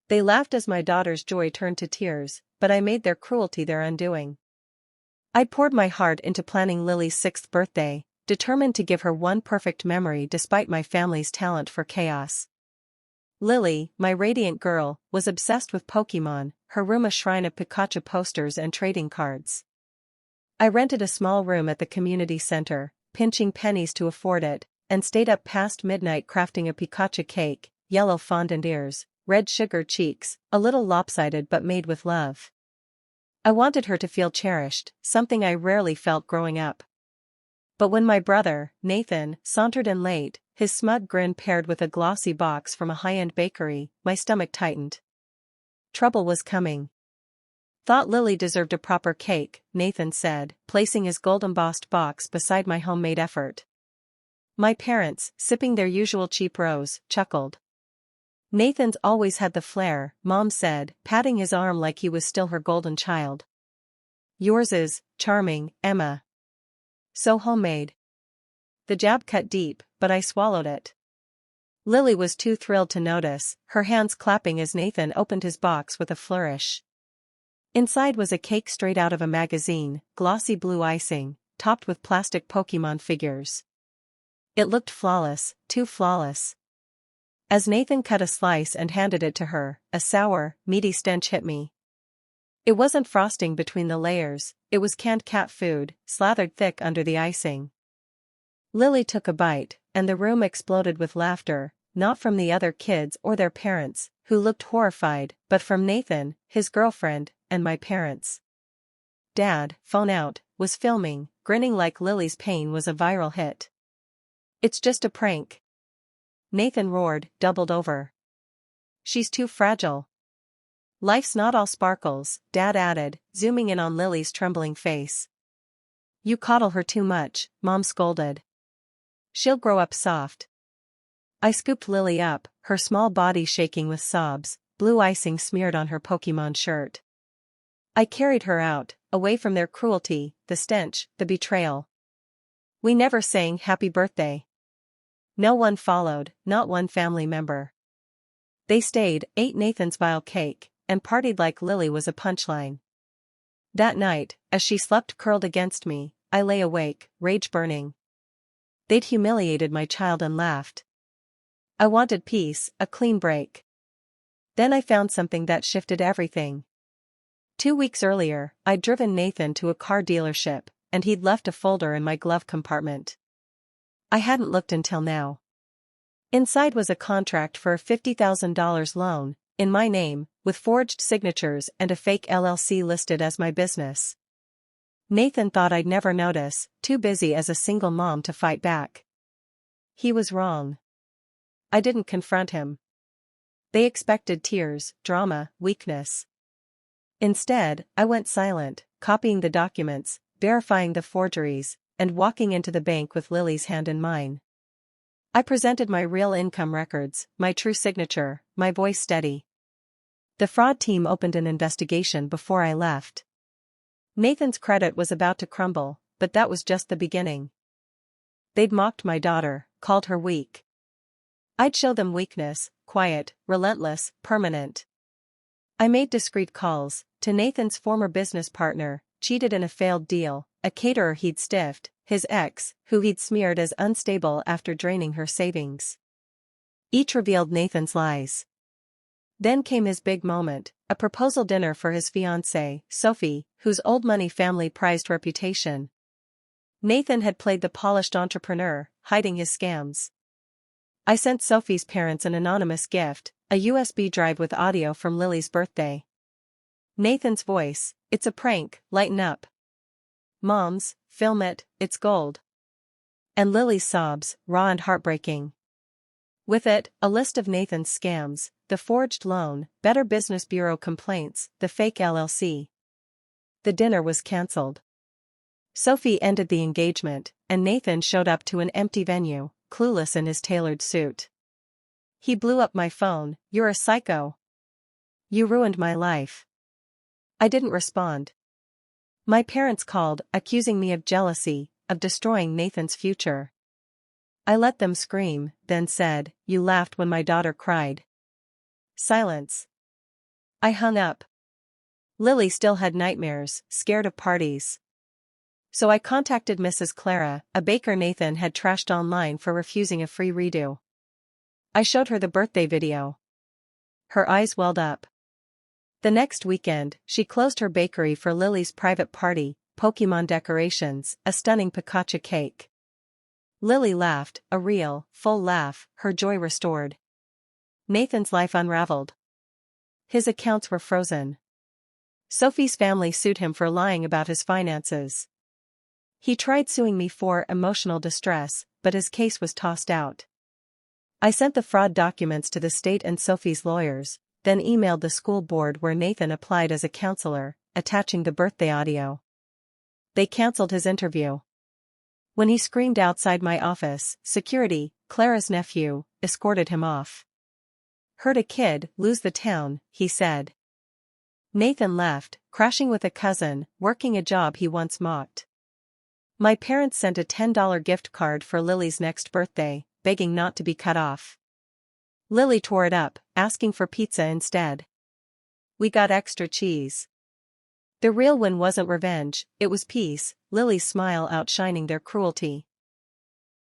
They laughed as my daughter's joy turned to tears, but I made their cruelty their undoing. I poured my heart into planning Lily's 6th birthday, determined to give her one perfect memory despite my family's talent for chaos. Lily, my radiant girl, was obsessed with Pokémon, her room a shrine of Pikachu posters and trading cards. I rented a small room at the community center, pinching pennies to afford it, and stayed up past midnight crafting a Pikachu cake, yellow fondant ears, red sugar cheeks, a little lopsided but made with love. I wanted her to feel cherished, something I rarely felt growing up. But when my brother, Nathan, sauntered in late, his smug grin paired with a glossy box from a high-end bakery, my stomach tightened. Trouble was coming. Thought Lily deserved a proper cake, Nathan said, placing his gold-embossed box beside my homemade effort. My parents, sipping their usual cheap rose, chuckled. Nathan's always had the flair, Mom said, patting his arm like he was still her golden child. Yours is, charming, Emma. So homemade. The jab cut deep, but I swallowed it. Lily was too thrilled to notice, her hands clapping as Nathan opened his box with a flourish. Inside was a cake straight out of a magazine, glossy blue icing, topped with plastic Pokémon figures. It looked flawless, too flawless. As Nathan cut a slice and handed it to her, a sour, meaty stench hit me. It wasn't frosting between the layers, it was canned cat food, slathered thick under the icing. Lily took a bite, and the room exploded with laughter, not from the other kids or their parents, who looked horrified, but from Nathan, his girlfriend, and my parents. Dad, phone out, was filming, grinning like Lily's pain was a viral hit. It's just a prank. Nathan roared, doubled over. She's too fragile. Life's not all sparkles, Dad added, zooming in on Lily's trembling face. You coddle her too much, Mom scolded. She'll grow up soft. I scooped Lily up, her small body shaking with sobs, blue icing smeared on her Pokémon shirt. I carried her out, away from their cruelty, the stench, the betrayal. We never sang happy birthday. No one followed, not one family member. They stayed, ate Nathan's vile cake, and partied like Lily was a punchline. That night, as she slept curled against me, I lay awake, rage burning. They'd humiliated my child and laughed. I wanted peace, a clean break. Then I found something that shifted everything. 2 weeks earlier, I'd driven Nathan to a car dealership, and he'd left a folder in my glove compartment. I hadn't looked until now. Inside was a contract for a $50,000 loan, in my name, with forged signatures and a fake LLC listed as my business. Nathan thought I'd never notice, too busy as a single mom to fight back. He was wrong. I didn't confront him. They expected tears, drama, weakness. Instead, I went silent, copying the documents, verifying the forgeries, and walking into the bank with Lily's hand in mine. I presented my real income records, my true signature, my voice steady. The fraud team opened an investigation before I left. Nathan's credit was about to crumble, but that was just the beginning. They'd mocked my daughter, called her weak. I'd show them weakness, quiet, relentless, permanent. I made discreet calls, to Nathan's former business partner, cheated in a failed deal, a caterer he'd stiffed, his ex, who he'd smeared as unstable after draining her savings. Each revealed Nathan's lies. Then came his big moment, a proposal dinner for his fiancée, Sophie, whose old money family prized reputation. Nathan had played the polished entrepreneur, hiding his scams. I sent Sophie's parents an anonymous gift, a USB drive with audio from Lily's birthday. Nathan's voice, it's a prank, lighten up. Moms, film it, it's gold. And Lily's sobs, raw and heartbreaking. With it, a list of Nathan's scams, the forged loan, Better Business Bureau complaints, the fake LLC. The dinner was cancelled. Sophie ended the engagement, and Nathan showed up to an empty venue, clueless in his tailored suit. He blew up my phone, "You're a psycho. You ruined my life." I didn't respond. My parents called, accusing me of jealousy, of destroying Nathan's future. I let them scream, then said, "You laughed when my daughter cried." Silence. I hung up. Lily still had nightmares, scared of parties. So I contacted Mrs. Clara, a baker Nathan had trashed online for refusing a free redo. I showed her the birthday video. Her eyes welled up. The next weekend, she closed her bakery for Lily's private party, Pokemon decorations, a stunning focaccia cake. Lily laughed, a real, full laugh, her joy restored. Nathan's life unraveled. His accounts were frozen. Sophie's family sued him for lying about his finances. He tried suing me for emotional distress, but his case was tossed out. I sent the fraud documents to the state and Sophie's lawyers, then emailed the school board where Nathan applied as a counselor, attaching the birthday audio. They canceled his interview. When he screamed outside my office, security, Clara's nephew, escorted him off. Heard a kid lose the town, he said. Nathan left, crashing with a cousin, working a job he once mocked. My parents sent a $10 gift card for Lily's next birthday, begging not to be cut off. Lily tore it up, asking for pizza instead. We got extra cheese. The real win wasn't revenge, it was peace, Lily's smile outshining their cruelty.